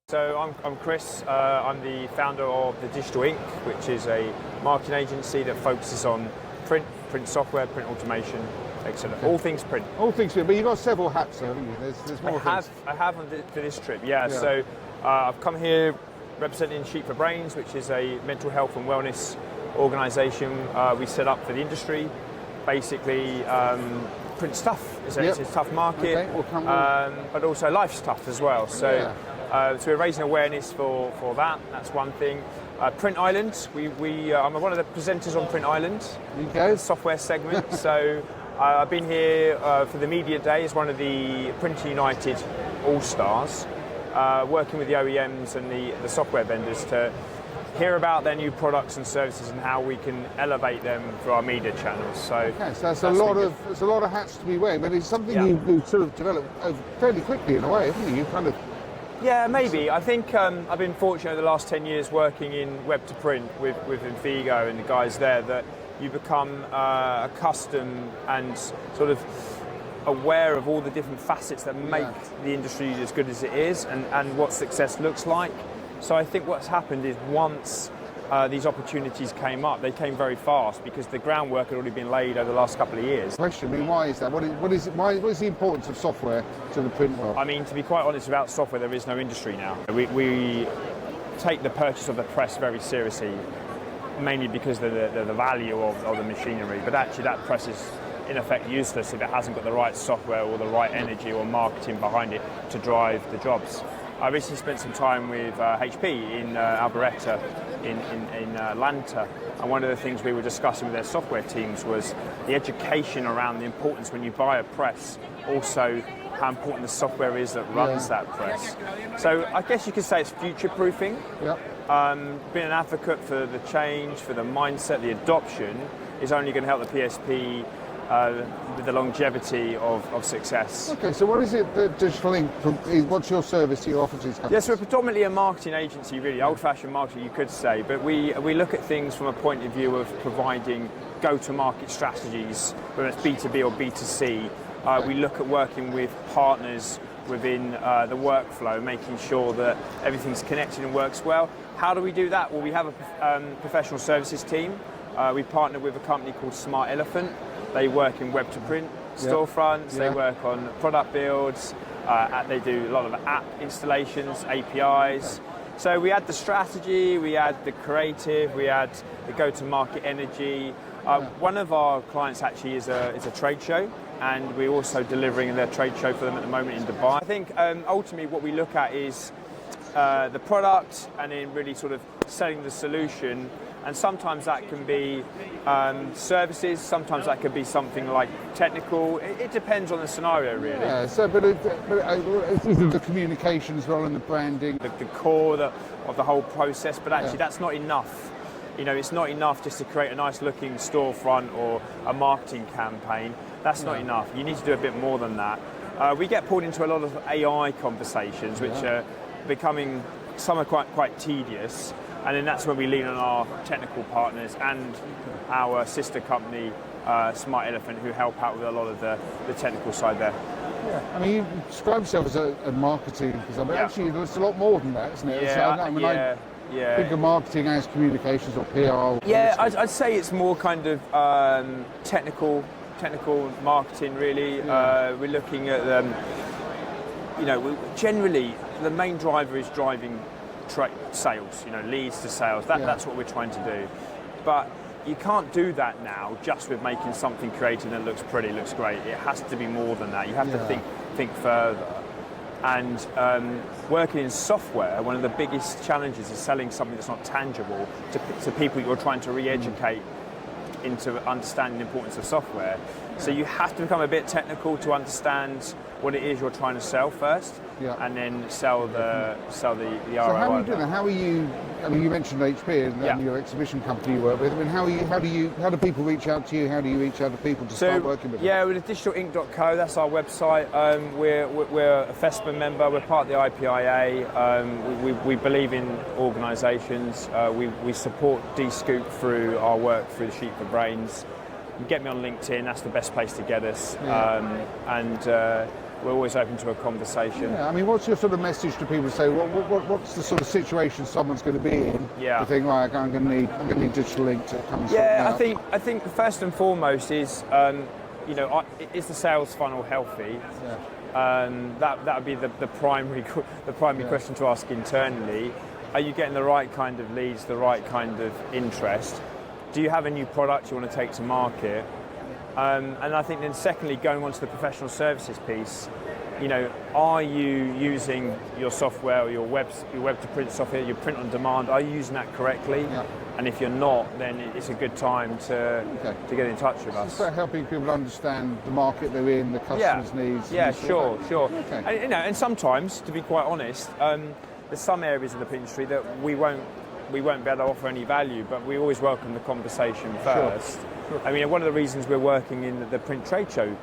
So I'm Chris, I'm the founder of the Digital Inc., which is a marketing agency that focuses on print software, print automation, etc. Okay. All things print. All things print, but you've got several hats, haven't you? There's more things. I have for this trip, yeah. So I've come here representing Sheet for Brains, which is a mental health and wellness organisation we set up for the industry. Basically, print stuff. It's a tough market, okay, but also life stuff as well. So. So we're raising awareness for that. That's one thing. Print Island. I'm one of the presenters on Print Island, the software segment. So I've been here for the media day as one of the Printing United Allstars, working with the OEMs and the software vendors to hear about their new products and services and how we can elevate them through our media channels. So that's a lot of hats to be wearing, but it's something you've sort of developed fairly quickly in a way, haven't you? Yeah, maybe. I think I've been fortunate over the last 10 years working in web to print with Infigo and the guys there, that you become accustomed and sort of aware of all the different facets that make the industry as good as it is and what success looks like. So I think what's happened is once these opportunities came up, they came very fast because the groundwork had already been laid over the last couple of years. Question, I mean, why is that? What is the importance of software to the print world? I mean, to be quite honest, without software there is no industry now. We take the purchase of the press very seriously, mainly because of the value of the machinery, but actually that press is in effect useless if it hasn't got the right software or the right energy or marketing behind it to drive the jobs. I recently spent some time with HP in Alberetta, in Atlanta, and one of the things we were discussing with their software teams was the education around the importance when you buy a press, also how important the software is that runs that press. So I guess you could say it's future-proofing. Being an advocate for the change, for the mindset, the adoption is only going to help the PSP with the longevity of success. Okay, so what is it that Digital Inc., what's your service you offer to these companies? Yes, we're predominantly a marketing agency, really, old-fashioned marketing you could say, but we look at things from a point of view of providing go-to-market strategies, whether it's B2B or B2C. We look at working with partners within the workflow, making sure that everything's connected and works well. How do we do that? Well, we have a professional services team. We partner with a company called Smart Elephant. They work in web to print storefronts, they work on product builds, they do a lot of app installations, APIs. So we add the strategy, we add the creative, we add the go-to-market energy. One of our clients actually is a trade show, and we're also delivering their trade show for them at the moment in Dubai. I think ultimately what we look at is the product and then really sort of selling the solution. And sometimes that can be services, sometimes that could be something like technical. It depends on the scenario, really. Yeah, so but the communication as well and the branding. The core of the whole process, but actually that's not enough. You know, it's not enough just to create a nice looking storefront or a marketing campaign. That's not enough. You need to do a bit more than that. We get pulled into a lot of AI conversations, which are becoming, some are quite tedious. And then that's when we lean on our technical partners and our sister company, Smart Elephant, who help out with a lot of the technical side there. Yeah, I mean, you describe yourself as a marketing consultant, but actually it's a lot more than that, isn't it? Yeah, I think of marketing as communications or PR. Yeah, I'd say it's more kind of technical marketing, really. We're looking at, generally the main driver is driving sales, leads to sales. That's what we're trying to do. But you can't do that now just with making something creative that looks pretty, looks great. It has to be more than that. You have to think further. And working in software, one of the biggest challenges is selling something that's not tangible to people you're trying to re-educate into understanding the importance of software. So you have to become a bit technical to understand what it is you're trying to sell first, and then sell the ROI. So how are you doing that? How are you? I mean, you mentioned HP and your exhibition company you work with. I mean, how do people reach out to you? How do you reach out to people to start working with them? Yeah, with digitalinc.co, that's our website. We're a FESPA member. We're part of the IPIA. We believe in organisations. We support D-Scoop through our work through the Sheet for Brains. Get me on LinkedIn, that's the best place to get us. we're always open to a conversation. Yeah, I mean, what's your sort of message to people to say, what's the sort of situation someone's going to be in? Yeah. To think, right, I'm going to need digital ink to come and sort me out? I think first and foremost is, is the sales funnel healthy? Yeah. That would be the primary question to ask internally. Are you getting the right kind of leads, the right kind of interest? Do you have a new product you want to take to market? And I think then secondly, going on to the professional services piece, are you using your software or your web to print software, your print on demand, are you using that correctly? Yeah. And if you're not, then it's a good time to get in touch with us. It's about helping people understand the market they're in, the customers' needs. Yeah, sure. Okay. And sometimes, to be quite honest, there's some areas of the print industry that we won't be able to offer any value, but we always welcome the conversation first. Sure. I mean, one of the reasons we're working in the print trade show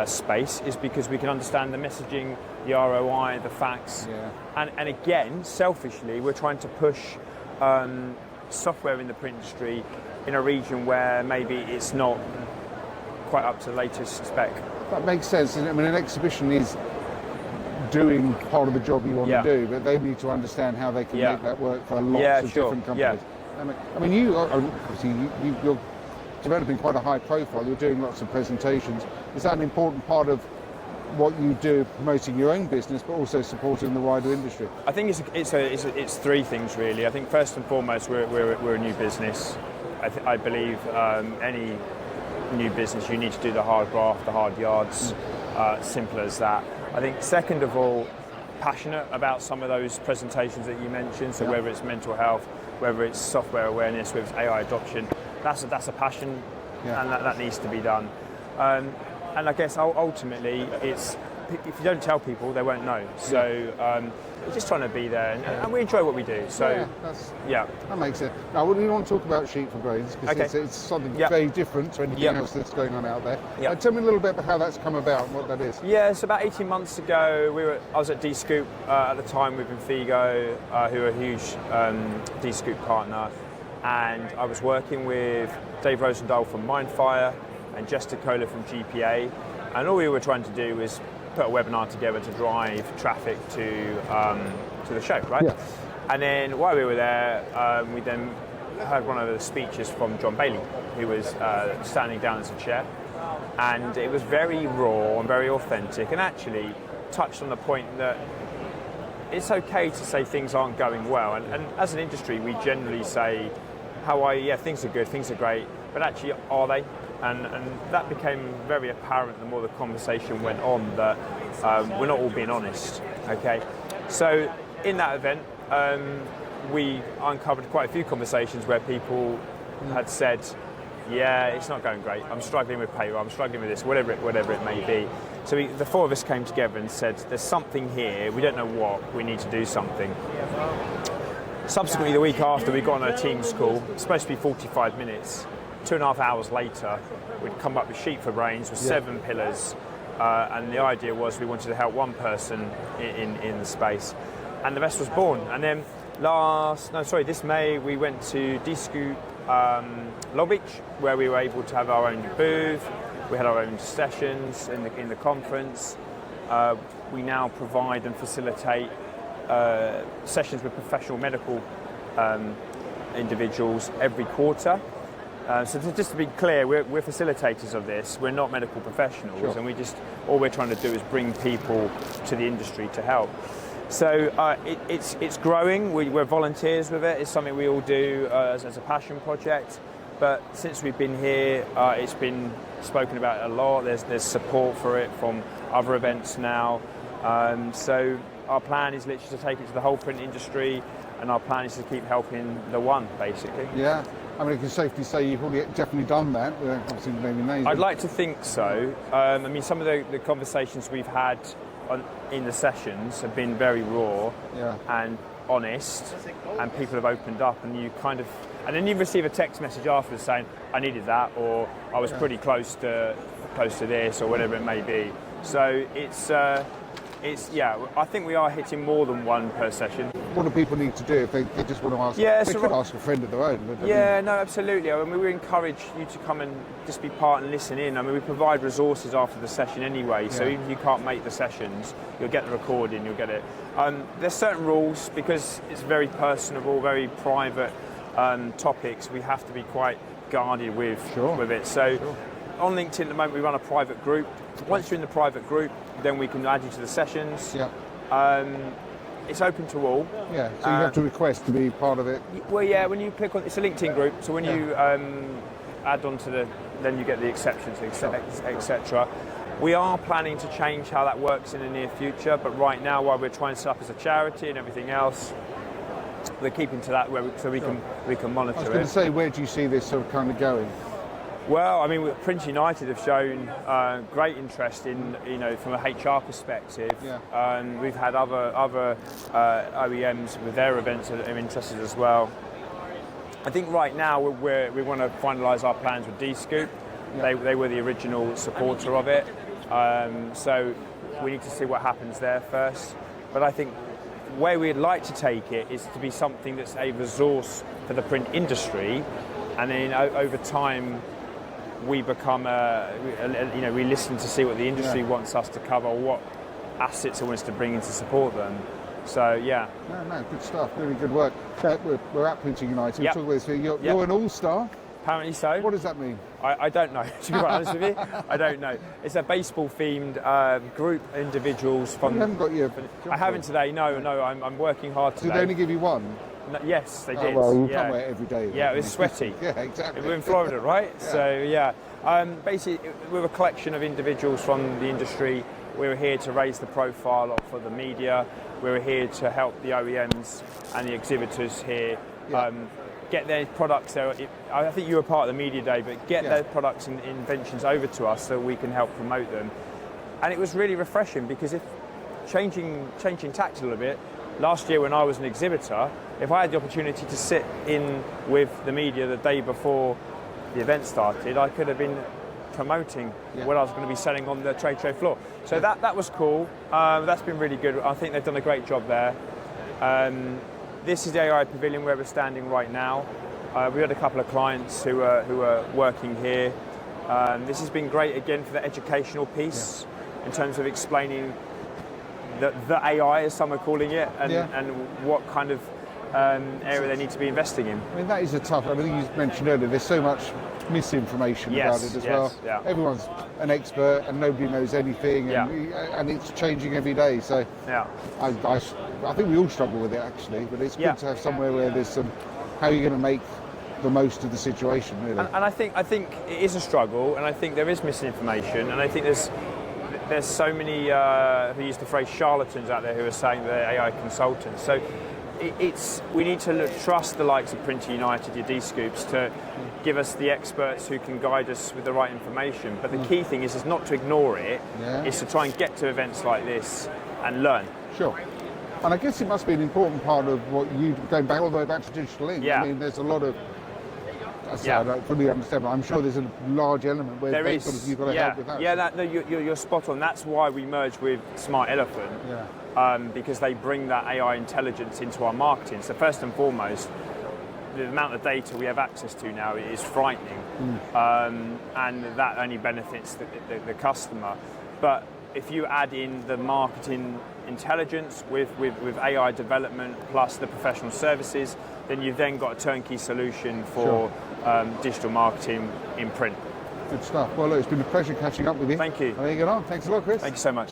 space is because we can understand the messaging, the ROI, the facts, and again, selfishly, we're trying to push software in the print industry in a region where maybe it's not quite up to the latest spec. That makes sense. I mean, an exhibition is doing part of the job you want to do, but they need to understand how they can make that work for lots of different companies. I mean, you're developing quite a high profile. You're doing lots of presentations. Is that an important part of what you do, promoting your own business, but also supporting the wider industry? I think it's three things really. I think first and foremost, we're a new business. I believe any new business, you need to do the hard graft, the hard yards. Simple as that. I think second of all, passionate about some of those presentations that you mentioned. So whether it's mental health, whether it's software awareness, whether it's AI adoption, that's a passion, and that needs to be done. And I guess ultimately, it's if you don't tell people, they won't know. So we're just trying to be there, and we enjoy what we do. So that makes it. Now, we want to talk about Sheet for Brains because it's something very different to anything else that's going on out there. Tell me a little bit about how that's come about and what that is. Yeah, so about 18 months ago, I was at D-Scoop at the time with Infigo, who are a huge D-Scoop partner, and I was working with Dave Rosendahl from Mindfire and Jester Kohler from GPA, and all we were trying to do was put a webinar together to drive traffic to the show, right? Yeah. And then while we were there, we then heard one of the speeches from John Bailey, who was standing down as a chair, and it was very raw and very authentic, and actually touched on the point that it's okay to say things aren't going well, and as an industry, we generally say, how are you? Yeah, things are good, things are great, but actually, are they? And that became very apparent the more the conversation went on, that we're not all being honest, okay? So in that event, we uncovered quite a few conversations where people had said, yeah, it's not going great, I'm struggling with payroll, I'm struggling with this, whatever it may be. So the four of us came together and said, there's something here, we don't know what, we need to do something. Subsequently, the week after, we got on a Teams call, it's supposed to be 45 minutes. 2.5 hours later, we'd come up with Sheet for Brains with 7 pillars, and the idea was we wanted to help one person in the space, and the rest was born. And then this May, we went to D-Scoop Long Beach, where we were able to have our own booth. We had our own sessions in the conference. We now provide and facilitate sessions with professional medical individuals every quarter. So just to be clear, we're facilitators of this. We're not medical professionals, and all we're trying to do is bring people to the industry to help. So it's growing. We're volunteers with it. It's something we all do as a passion project. But since we've been here, it's been spoken about a lot. There's support for it from other events now. So our plan is literally to take it to the whole print industry, and our plan is to keep helping the one, basically. Yeah. I mean, I can safely say you've already definitely done that. Obviously, maybe names. I'd like to think so. I mean, some of the conversations we've had in the sessions have been very raw and honest, and people have opened up, and and then you receive a text message afterwards saying, "I needed that," or "I was pretty close to this," or whatever it may be. So it's I think we are hitting more than one per session. What do people need to do if they just want to ask? They could ask a friend of their own. But no, absolutely. I mean, we encourage you to come and just be part and listen in. I mean, we provide resources after the session anyway, so even if you can't make the sessions, you'll get the recording, you'll get it. There's certain rules, because it's very personable, very private topics. We have to be quite guarded with it. So on LinkedIn at the moment, we run a private group. Once you're in the private group, then we can add you to the sessions. It's open to all. Yeah, so you have to request to be part of it. Well, yeah, when you click on, it's a LinkedIn group, so when you add on to then you get the exceptions, etc. We are planning to change how that works in the near future, but right now, while we're trying to set up as a charity and everything else, we're keeping to that so we can monitor it. I was going to say, where do you see this sort of kind of going? Well, I mean, PRINTING United have shown great interest in, from a HR perspective. We've had other OEMs with their events that are interested as well. I think right now we want to finalise our plans with D-Scoop. They were the original supporter of it, so we need to see what happens there first. But I think where we'd like to take it is to be something that's a resource for the print industry, and then over time we become we listen to see what the industry wants us to cover, what assets it wants to bring in to support them. So no, good stuff, really good work. We're at PRINTING United. We'll talk about this. You're an all-star. Apparently so. What does that mean? I don't know, to be quite honest with you. I don't know. It's a baseball-themed group of individuals from... You haven't got your... I haven't today, no. I'm working hard today. Did they only give you one? No, yes, they did. Well, you can't wear it every day. Yeah, it was sweaty. Yeah, exactly. We're in Florida, right? So, basically, we're a collection of individuals from the industry. We're here to raise the profile for the media. We're here to help the OEMs and the exhibitors here get their products there. I think you were part of the media day, but get their products and inventions over to us so we can help promote them. And it was really refreshing, because if changing tact a little bit, last year when I was an exhibitor, if I had the opportunity to sit in with the media the day before the event started, I could have been promoting what I was going to be selling on the trade show floor. So that was cool. That's been really good. I think they've done a great job there. This is the AI Pavilion where we're standing right now. We had a couple of clients who are working here. This has been great again for the educational piece in terms of explaining the AI, as some are calling it, and what kind of area they need to be investing in. I mean, that is a tough. I mean, you mentioned earlier, there's so much misinformation about it as well. Yeah. Everyone's an expert and nobody knows anything, and it's changing every day. So I think we all struggle with it actually, but it's good to have somewhere where there's some. How are you going to make the most of the situation, really? And I think it is a struggle, and I think there is misinformation, and I think there's so many who use the phrase charlatans out there who are saying they're AI consultants. So we need to trust the likes of PRINTING United, your D-Scoops, to give us the experts who can guide us with the right information. But the key thing is not to ignore it, is to try and get to events like this and learn. Sure. And I guess it must be an important part of what you, going back all the way back to Digital Ink. I mean, there's a lot of, I don't fully understand, but I'm sure there's a large element where you've got to help with that. Yeah, you're spot on. That's why we merged with Smart Elephant, because they bring that AI intelligence into our marketing. So first and foremost, the amount of data we have access to now is frightening, and that only benefits the customer. But if you add in the marketing intelligence with AI development plus the professional services, then you've then got a turnkey solution for digital marketing in print. Good stuff. Well, look, it's been a pleasure catching up with you. Thank you. There you go. Thanks a lot, Chris. Thank you so much.